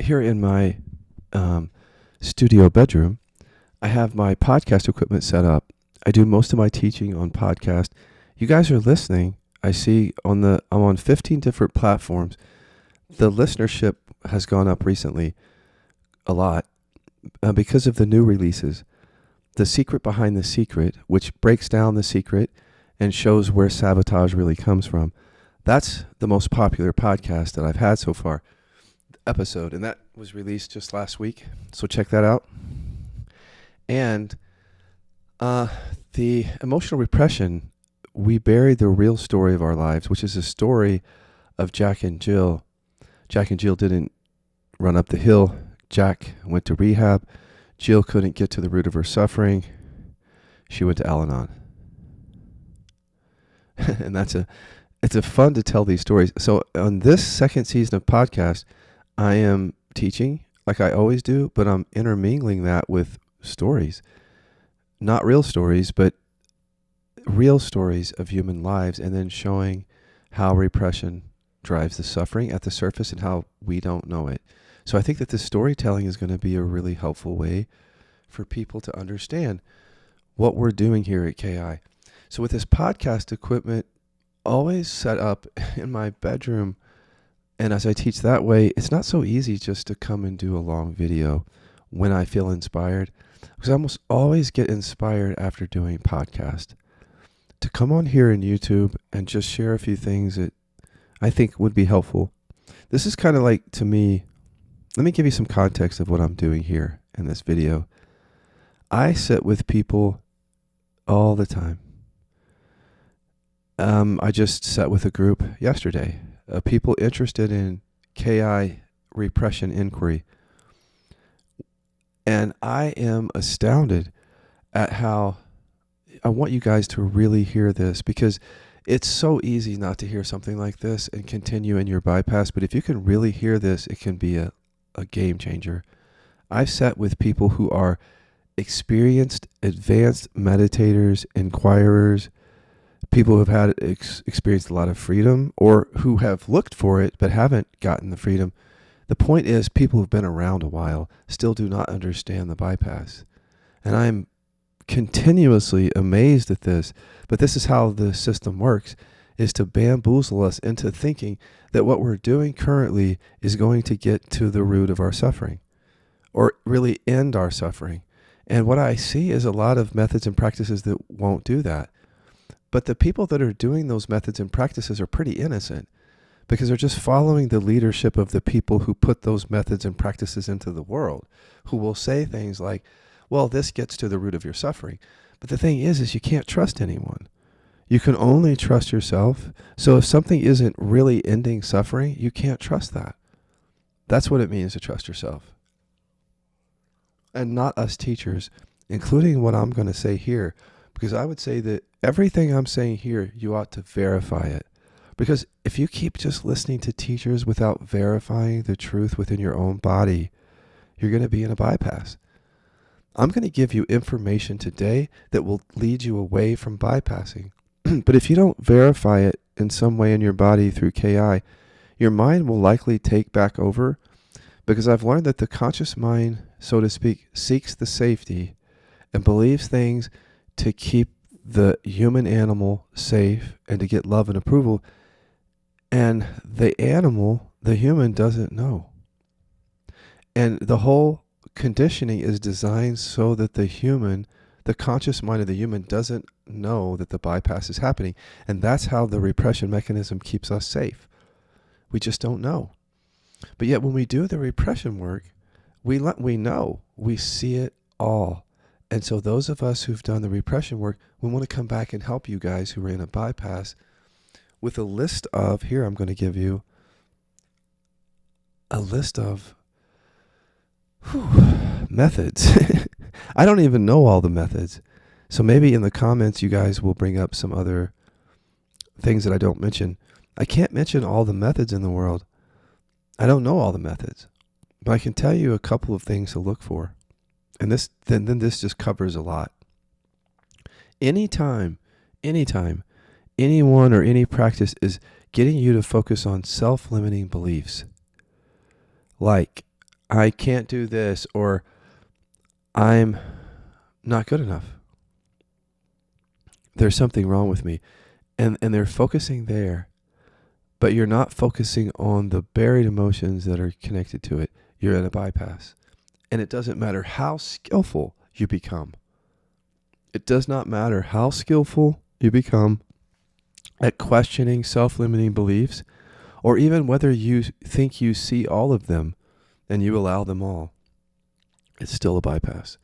here in my studio bedroom, I have my podcast equipment set up. I do most of my teaching on podcast. You guys are listening. I see I'm on 15 different platforms. The listenership has gone up recently a lot because of the new releases. The Secret Behind the Secret, which breaks down the secret and shows where sabotage really comes from. That's the most popular podcast that I've had so far, episode, and that was released just last week. So check that out. And the emotional repression, we buried the real story of our lives, which is the story of Jack and Jill. Jack and Jill didn't run up the hill. Jack went to rehab. Jill couldn't get to the root of her suffering. She went to Al-Anon. And it's fun to tell these stories. So on this second season of podcast, I am teaching like I always do, but I'm intermingling that with stories. Not real stories, but real stories of human lives, and then showing how repression drives the suffering at the surface and how we don't know it. So I think that the storytelling is going to be a really helpful way for people to understand what we're doing here at KI. So with this podcast equipment always set up in my bedroom, and as I teach that way, it's not so easy just to come and do a long video when I feel inspired, because I almost always get inspired after doing podcast to come on here in YouTube and just share a few things that I think would be helpful. This is kind of like, to me, let me give you some context of what I'm doing here in this video. I sit with people all the time. I just sat with a group yesterday, people interested in KI repression inquiry. And I am astounded at how, I want you guys to really hear this, because it's so easy not to hear something like this and continue in your bypass. But if you can really hear this, it can be a game changer. I've sat with people who are experienced, advanced meditators, inquirers, people who have had experienced a lot of freedom, or who have looked for it but haven't gotten the freedom. The point is, people who've been around a while still do not understand the bypass. And I'm continuously amazed at this, but this is how the system works, is to bamboozle us into thinking that what we're doing currently is going to get to the root of our suffering, or really end our suffering. And what I see is a lot of methods and practices that won't do that. But the people that are doing those methods and practices are pretty innocent, because they're just following the leadership of the people who put those methods and practices into the world, who will say things like, well, this gets to the root of your suffering. But the thing is you can't trust anyone. You can only trust yourself. So if something isn't really ending suffering, you can't trust that. That's what it means to trust yourself. And not us teachers, including what I'm going to say here, because I would say that everything I'm saying here, you ought to verify it. Because if you keep just listening to teachers without verifying the truth within your own body, you're going to be in a bypass. I'm going to give you information today that will lead you away from bypassing. But if you don't verify it in some way in your body through KI, your mind will likely take back over, because I've learned that the conscious mind, so to speak, seeks the safety and believes things to keep the human animal safe and to get love and approval. And the animal, the human, doesn't know. And the whole conditioning is designed so that the human, the conscious mind of the human, doesn't know that the bypass is happening. And that's how the repression mechanism keeps us safe. We just don't know. But yet when we do the repression work, we know, we see it all. And so those of us who've done the repression work, we want to come back and help you guys who are in a bypass with a list of, here I'm going to give you a list of methods. I don't even know all the methods. So maybe in the comments you guys will bring up some other things that I don't mention. I can't mention all the methods in the world. I don't know all the methods. But I can tell you a couple of things to look for. And this then this just covers a lot. Anytime anyone or any practice is getting you to focus on self-limiting beliefs, like I can't do this, or I'm not good enough. There's something wrong with me. And they're focusing there, but you're not focusing on the buried emotions that are connected to it. You're at a bypass. And it doesn't matter how skillful you become. It does not matter how skillful you become at questioning self-limiting beliefs, or even whether you think you see all of them and you allow them all. It's still a bypass.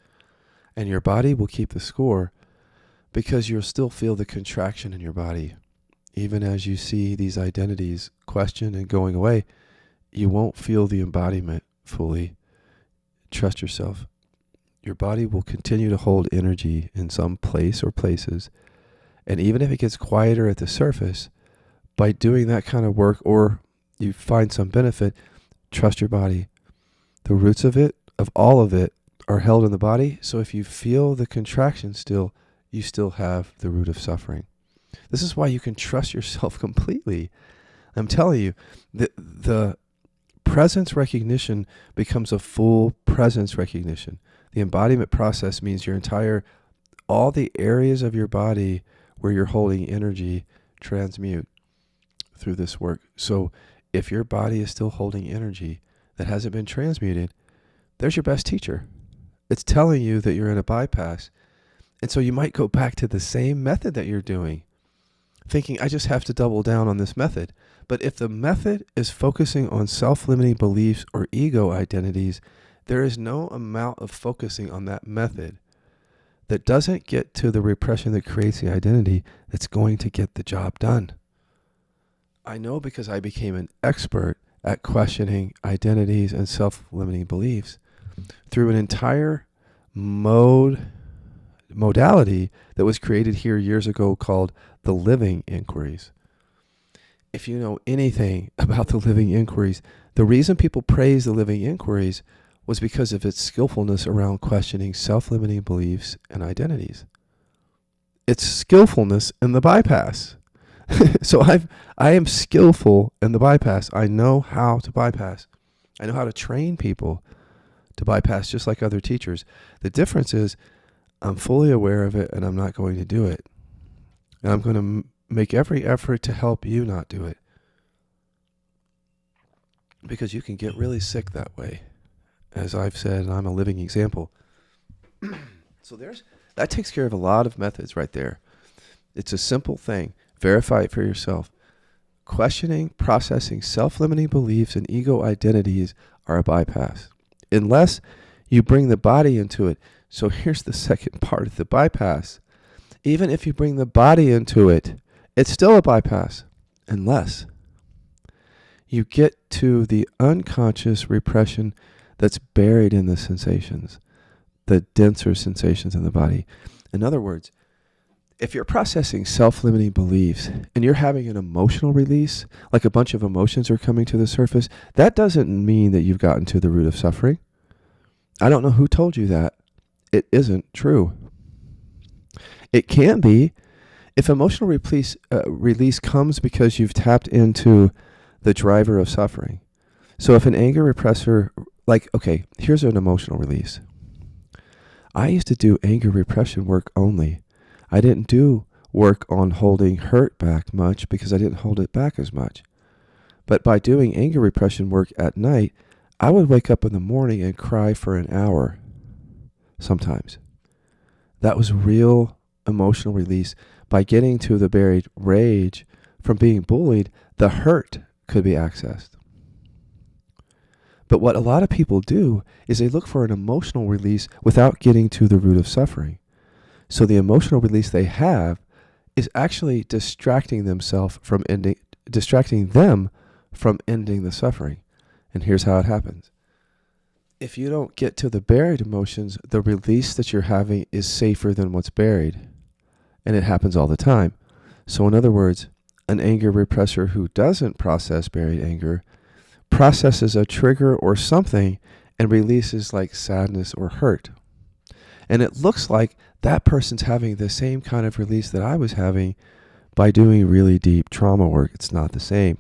And your body will keep the score because you'll still feel the contraction in your body. Even as you see these identities questioned and going away, you won't feel the embodiment fully. Trust yourself. Your body will continue to hold energy in some place or places. And even if it gets quieter at the surface, by doing that kind of work, or you find some benefit, trust your body. The roots of it, of all of it, are held in the body. So if you feel the contraction still, you still have the root of suffering. This is why you can trust yourself completely. I'm telling you, the presence recognition becomes a full presence recognition. The embodiment process means all the areas of your body where you're holding energy transmute through this work. So if your body is still holding energy that hasn't been transmuted, there's your best teacher. It's telling you that you're in a bypass. And so you might go back to the same method that you're doing, thinking, I just have to double down on this method. But if the method is focusing on self-limiting beliefs or ego identities, there is no amount of focusing on that method that doesn't get to the repression that creates the identity that's going to get the job done. I know because I became an expert at questioning identities and self-limiting beliefs through an entire modality that was created here years ago called the living inquiries. If you know anything about the living inquiries, the reason people praise the living inquiries was because of its skillfulness around questioning self-limiting beliefs and identities. It's skillfulness in the bypass. So I am skillful in the bypass. I know how to bypass. I know how to train people to bypass just like other teachers. The difference is I'm fully aware of it and I'm not going to do it. And I'm going to make every effort to help you not do it. Because you can get really sick that way. As I've said, and I'm a living example. So that takes care of a lot of methods right there. It's a simple thing. Verify it for yourself. Questioning, processing self-limiting beliefs and ego identities are a bypass. Unless you bring the body into it. So here's the second part of the bypass. Even if you bring the body into it, it's still a bypass. Unless you get to the unconscious repression that's buried in the sensations, the denser sensations in the body. In other words, if you're processing self-limiting beliefs and you're having an emotional release, like a bunch of emotions are coming to the surface, that doesn't mean that you've gotten to the root of suffering. I don't know who told you that. It isn't true. It can be. If emotional release comes because you've tapped into the driver of suffering. So if an anger repressor, here's an emotional release. I used to do anger repression work only. I didn't do work on holding hurt back much because I didn't hold it back as much. But by doing anger repression work at night, I would wake up in the morning and cry for an hour sometimes. That was real emotional release. By getting to the buried rage from being bullied, the hurt could be accessed. But what a lot of people do is they look for an emotional release without getting to the root of suffering. So the emotional release they have is actually distracting them from ending the suffering. And here's how it happens. If you don't get to the buried emotions, the release that you're having is safer than what's buried. And it happens all the time. So in other words, an anger repressor who doesn't process buried anger processes a trigger or something and releases like sadness or hurt. And it looks like that person's having the same kind of release that I was having by doing really deep trauma work. It's not the same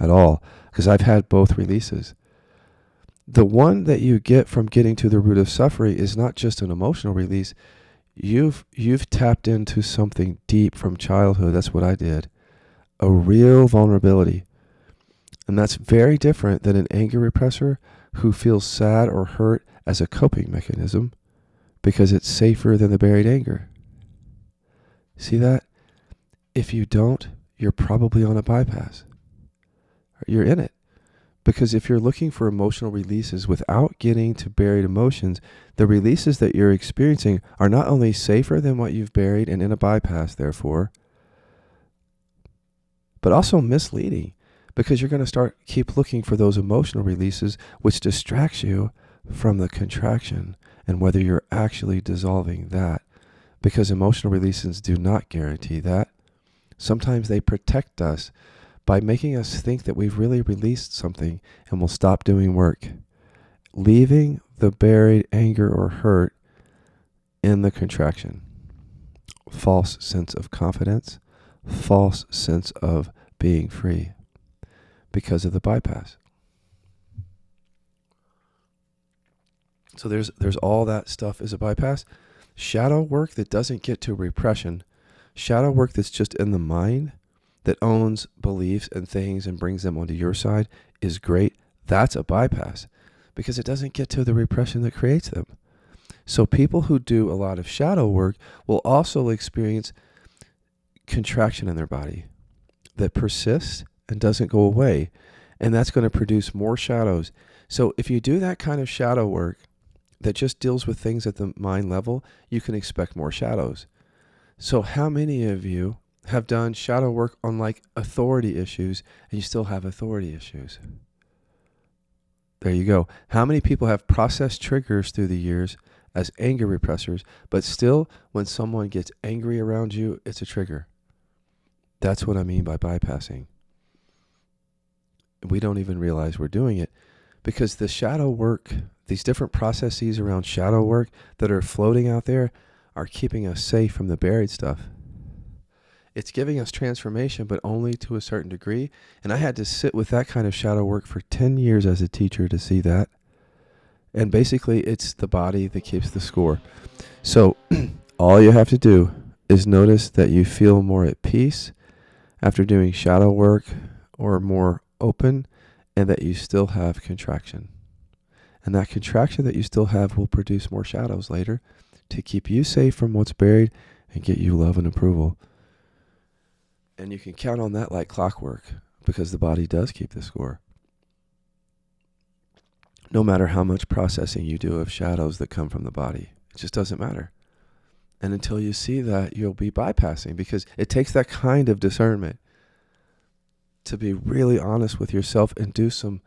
at all because I've had both releases. The one that you get from getting to the root of suffering is not just an emotional release. You've tapped into something deep from childhood. That's what I did. A real vulnerability. And that's very different than an anger repressor who feels sad or hurt as a coping mechanism because it's safer than the buried anger. See that? If you don't, you're probably on a bypass. You're in it. Because if you're looking for emotional releases without getting to buried emotions, the releases that you're experiencing are not only safer than what you've buried and in a bypass, therefore, but also misleading, because you're going to keep looking for those emotional releases, which distracts you from the contraction and whether you're actually dissolving that, because emotional releases do not guarantee that. Sometimes they protect us by making us think that we've really released something and will stop doing work, leaving the buried anger or hurt in the contraction. False sense of confidence, false sense of being free because of the bypass. So there's all that stuff is a bypass. Shadow work that doesn't get to repression, shadow work that's just in the mind, that owns beliefs and things and brings them onto your side is great. That's a bypass because it doesn't get to the repression that creates them. So people who do a lot of shadow work will also experience contraction in their body that persists and doesn't go away. And that's going to produce more shadows. So if you do that kind of shadow work that just deals with things at the mind level, you can expect more shadows. So how many of you have done shadow work on like authority issues and you still have authority issues? There you go. How many people have processed triggers through the years as anger repressors, but still when someone gets angry around you, it's a trigger? That's what I mean by bypassing. We don't even realize we're doing it because the shadow work, these different processes around shadow work that are floating out there are keeping us safe from the buried stuff. It's giving us transformation, but only to a certain degree. And I had to sit with that kind of shadow work for 10 years as a teacher to see that. And basically, it's the body that keeps the score. So all you have to do is notice that you feel more at peace after doing shadow work or more open, and that you still have contraction. And that contraction that you still have will produce more shadows later to keep you safe from what's buried and get you love and approval. And you can count on that like clockwork because the body does keep the score. No matter how much processing you do of shadows that come from the body, it just doesn't matter. And until you see that, you'll be bypassing because it takes that kind of discernment to be really honest with yourself and do some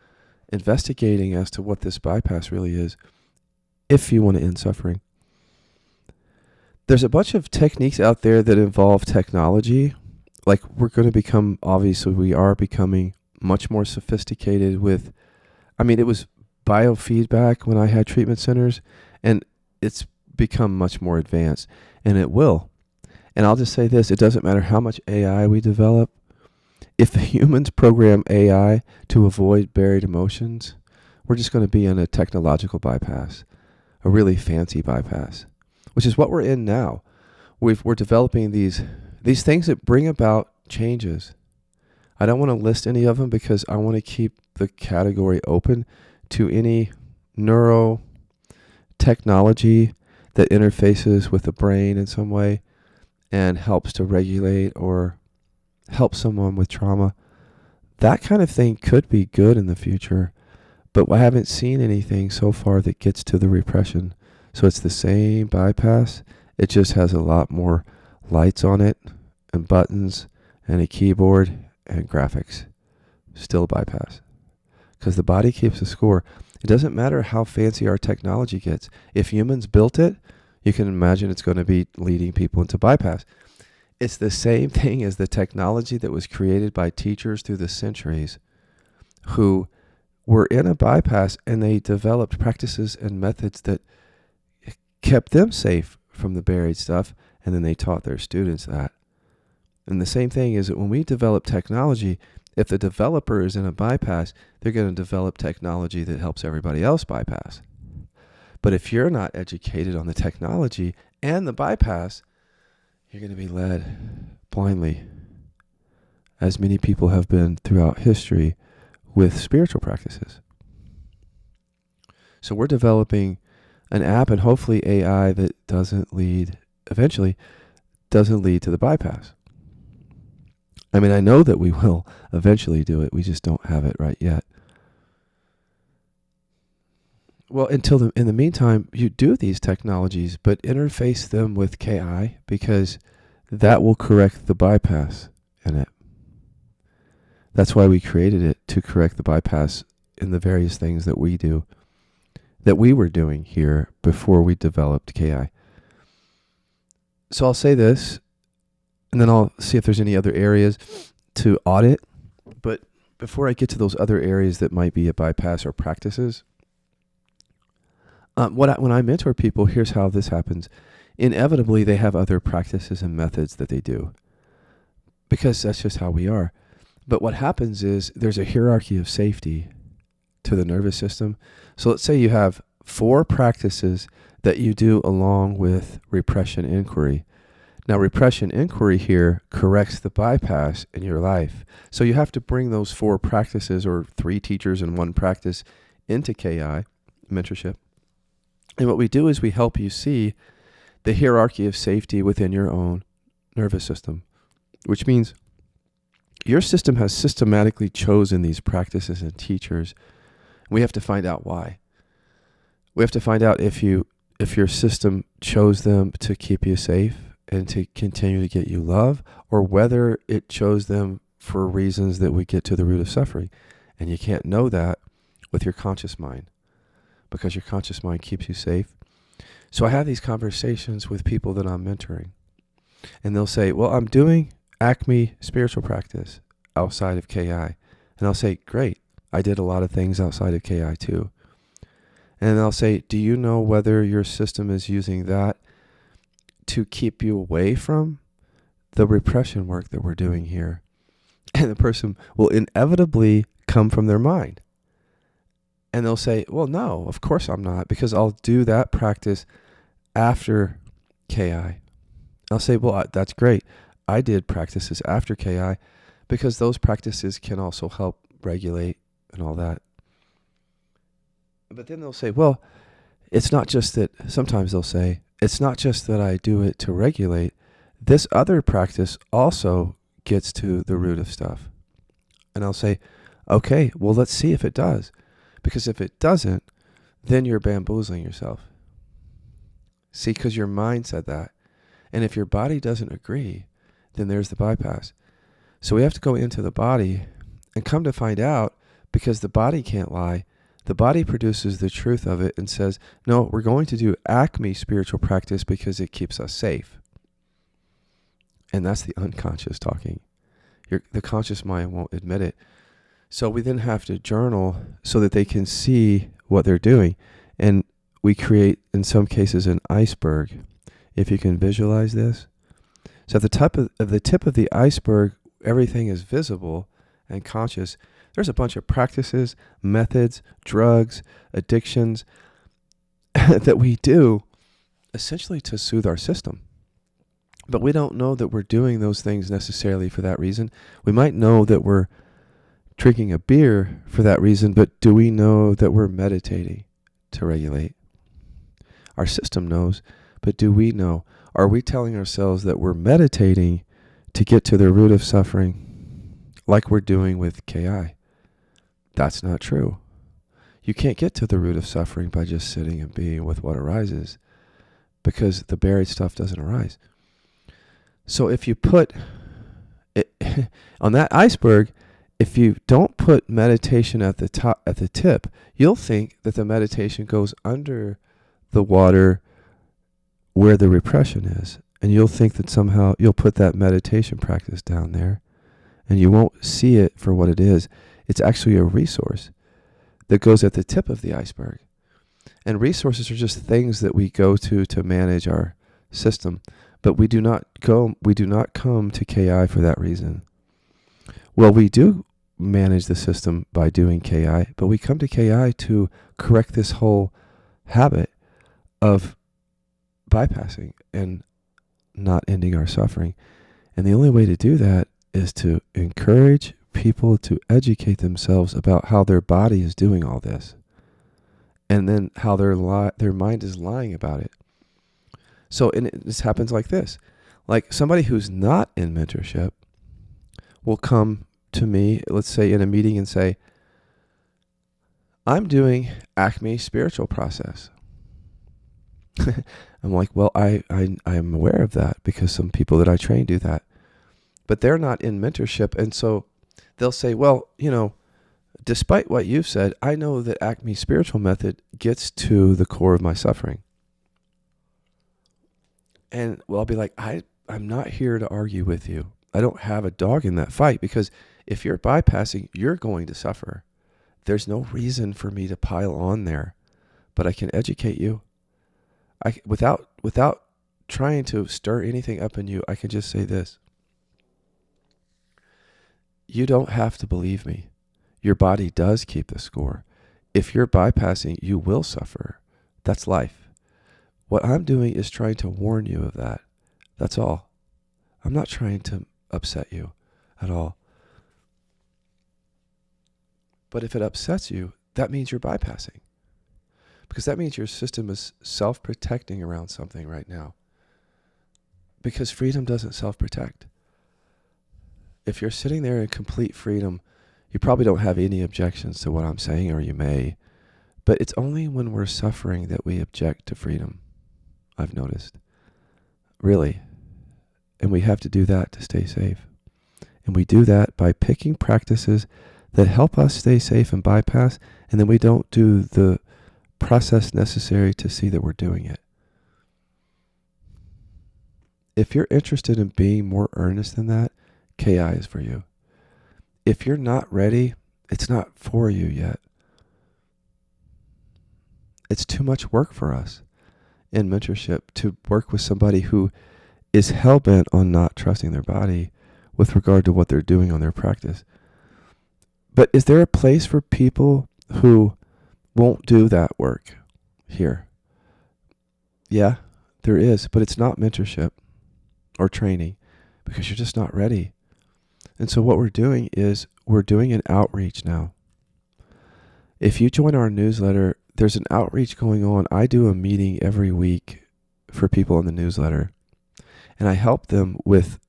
investigating as to what this bypass really is if you want to end suffering. There's a bunch of techniques out there that involve technology. Like obviously we are becoming much more sophisticated with, it was biofeedback when I had treatment centers, and it's become much more advanced, and it will. And I'll just say this, it doesn't matter how much AI we develop. If the humans program AI to avoid buried emotions, we're just going to be in a technological bypass, a really fancy bypass, which is what we're in now. We're developing these things that bring about changes. I don't want to list any of them because I want to keep the category open to any neuro technology that interfaces with the brain in some way and helps to regulate or help someone with trauma. That kind of thing could be good in the future, but I haven't seen anything so far that gets to the repression. So it's the same bypass. It just has a lot more lights on it and buttons and a keyboard and graphics. Still a bypass because the body keeps the score. It doesn't matter how fancy our technology gets. If humans built it, you can imagine it's going to be leading people into bypass. It's the same thing as the technology that was created by teachers through the centuries who were in a bypass, and they developed practices and methods that kept them safe from the buried stuff, and then they taught their students that. And the same thing is that when we develop technology, If the developer is in a bypass, they're going to develop technology that helps everybody else bypass. But if you're not educated on the technology and the bypass, you're going to be led blindly, as many people have been throughout history with spiritual practices. So we're developing an app and hopefully AI that eventually doesn't lead to the bypass. I mean, I know that we will eventually do it. We just don't have it right yet. Well, in the meantime, you do these technologies, but interface them with KI, because that will correct the bypass in it. That's why we created it, to correct the bypass in the various things that we do, that we were doing here before we developed KI. So I'll say this, and then I'll see if there's any other areas to audit. But before I get to those other areas that might be a bypass or practices, when I mentor people, here's how this happens. Inevitably, they have other practices and methods that they do, because that's just how we are. But what happens is there's a hierarchy of safety to the nervous system. So let's say you have 4 practices that you do along with repression inquiry. Now, repression inquiry here corrects the bypass in your life. So you have to bring those 4 practices, or 3 teachers in 1 practice, into KI, mentorship. And what we do is we help you see the hierarchy of safety within your own nervous system, which means your system has systematically chosen these practices and teachers. We have to find out why. We have to find out if your system chose them to keep you safe and to continue to get you love, or whether it chose them for reasons that we get to the root of suffering. And you can't know that with your conscious mind, because your conscious mind keeps you safe. So I have these conversations with people that I'm mentoring, and they'll say, well, I'm doing Acme spiritual practice outside of KI. And I'll say, great, I did a lot of things outside of KI too. And they'll say, do you know whether your system is using that to keep you away from the repression work that we're doing here? And the person will inevitably come from their mind. And they'll say, well, no, of course I'm not, because I'll do that practice after KI. I'll say, well, that's great. I did practices after KI, because those practices can also help regulate and all that. But then they'll say, well, it's not just that, sometimes they'll say, it's not just that I do it to regulate. This other practice also gets to the root of stuff. And I'll say, okay, well, let's see if it does. Because if it doesn't, then you're bamboozling yourself. See, because your mind said that. And if your body doesn't agree, then there's the bypass. So we have to go into the body and come to find out, because the body can't lie. The body produces the truth of it and says, no, we're going to do Acme spiritual practice because it keeps us safe. And that's the unconscious talking. The conscious mind won't admit it. So we then have to journal so that they can see what they're doing. And we create, in some cases, an iceberg, if you can visualize this. So at the tip of the iceberg, everything is visible and conscious. There's a bunch of practices, methods, drugs, addictions that we do essentially to soothe our system. But we don't know that we're doing those things necessarily for that reason. We might know that we're drinking a beer for that reason, but do we know that we're meditating to regulate? Our system knows, but do we know? Are we telling ourselves that we're meditating to get to the root of suffering, like we're doing with KI? That's not true. You can't get to the root of suffering by just sitting and being with what arises, because the buried stuff doesn't arise. So if you put it on that iceberg, if you don't put meditation at the top, at the tip, you'll think that the meditation goes under the water where the repression is. And you'll think that somehow you'll put that meditation practice down there, and you won't see it for what it is. It's actually a resource that goes at the tip of the iceberg. And resources are just things that we go to manage our system. But we do not come to KI for that reason. Well, we do manage the system by doing KI, but we come to KI to correct this whole habit of bypassing and not ending our suffering. And the only way to do that is to encourage people to educate themselves about how their body is doing all this, and then how their mind is lying about it. So, and this happens like this. Like somebody who's not in mentorship will come to me, let's say in a meeting, and say, I'm doing Acme spiritual process. I'm like, well, I'm aware of that because some people that I train do that, but they're not in mentorship. And so they'll say, well, despite what you've said, I know that Acme spiritual method gets to the core of my suffering. And well, I'll be like, I'm not here to argue with you. I don't have a dog in that fight, because if you're bypassing, you're going to suffer. There's no reason for me to pile on there, but I can educate you. Without trying to stir anything up in you, I can just say this. You don't have to believe me. Your body does keep the score. If you're bypassing, you will suffer. That's life. What I'm doing is trying to warn you of that. That's all. I'm not trying to upset you at all. But if it upsets you, that means you're bypassing. Because that means your system is self-protecting around something right now. Because freedom doesn't self-protect. If you're sitting there in complete freedom, you probably don't have any objections to what I'm saying, or you may. But it's only when we're suffering that we object to freedom, I've noticed. Really. And we have to do that to stay safe. And we do that by picking practices that help us stay safe and bypass, and then we don't do the process necessary to see that we're doing it. If you're interested in being more earnest than that, KI is for you. If you're not ready, it's not for you yet. It's too much work for us in mentorship to work with somebody who is hell-bent on not trusting their body with regard to what they're doing on their practice. But is there a place for people who won't do that work here? Yeah, there is, but it's not mentorship or training, because you're just not ready. And so what we're doing is we're doing an outreach now. If you join our newsletter, there's an outreach going on. I do a meeting every week for people in the newsletter, and I help them with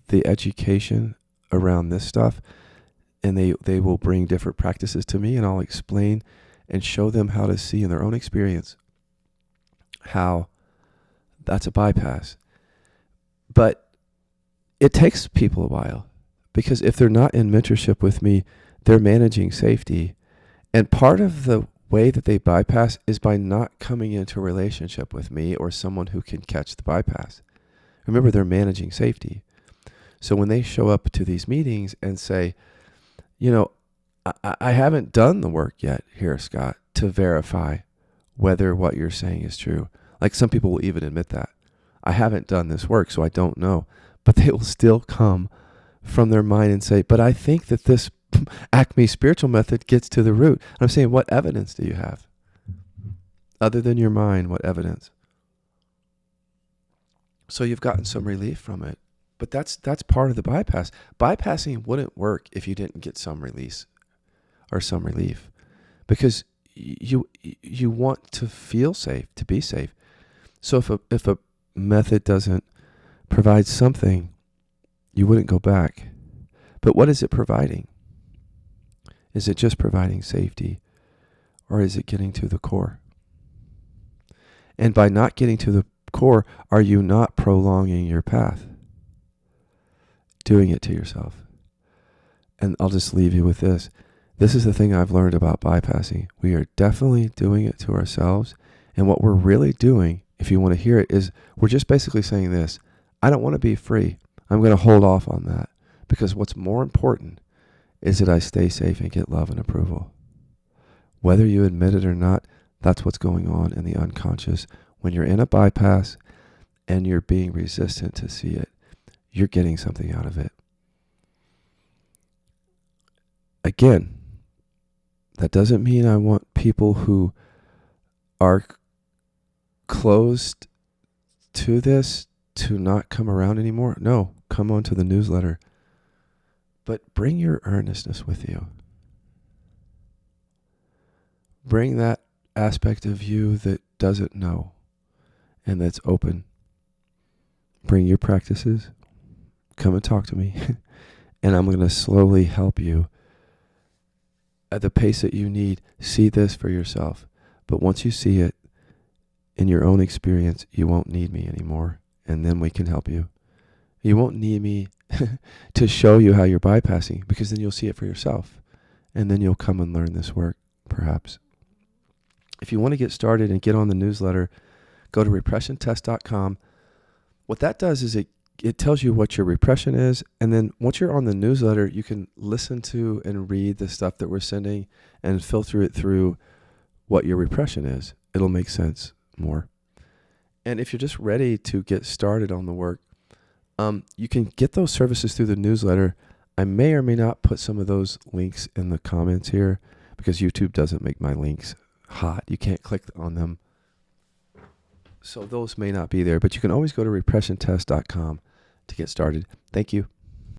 the education around this stuff. And they will bring different practices to me, and I'll explain and show them how to see in their own experience how that's a bypass. But it takes people a while, because if they're not in mentorship with me, they're managing safety. And part of the way that they bypass is by not coming into a relationship with me or someone who can catch the bypass. Remember, they're managing safety. So when they show up to these meetings and say, I haven't done the work yet here, Scott, to verify whether what you're saying is true. Like some people will even admit that. I haven't done this work, so I don't know. But they will still come from their mind and say, but I think that this Acme spiritual method gets to the root. And I'm saying, what evidence do you have? Other than your mind, what evidence? So you've gotten some relief from it. But that's part of the bypass. Bypassing wouldn't work if you didn't get some release or some relief, because you want to feel safe, to be safe. So if a method doesn't provide something, you wouldn't go back. But what is it providing? Is it just providing safety, or is it getting to the core? And by not getting to the core, are you not prolonging your path? Doing it to yourself. And I'll just leave you with this. This is the thing I've learned about bypassing. We are definitely doing it to ourselves. And what we're really doing, if you want to hear it, is we're just basically saying this: I don't want to be free. I'm going to hold off on that, because what's more important is that I stay safe and get love and approval. Whether you admit it or not, that's what's going on in the unconscious. When you're in a bypass and you're being resistant to see it, you're getting something out of it. again, that doesn't mean I want people who are closed to this to not come around anymore. No, come on to the newsletter. But bring your earnestness with you. Bring that aspect of you that doesn't know and that's open. Bring your practices. Come and talk to me. And I'm going to slowly help you at the pace that you need. See this for yourself. But once you see it in your own experience, you won't need me anymore. And then we can help you. You won't need me to show you how you're bypassing, because then you'll see it for yourself. And then you'll come and learn this work, perhaps. If you want to get started and get on the newsletter, go to repressiontest.com. What that does is it tells you what your repression is. And then once you're on the newsletter, you can listen to and read the stuff that we're sending and filter it through what your repression is. It'll make sense more. And if you're just ready to get started on the work, you can get those services through the newsletter. I may or may not put some of those links in the comments here because YouTube doesn't make my links hot. You can't click on them. So those may not be there, but you can always go to repressiontest.com to get started. Thank you.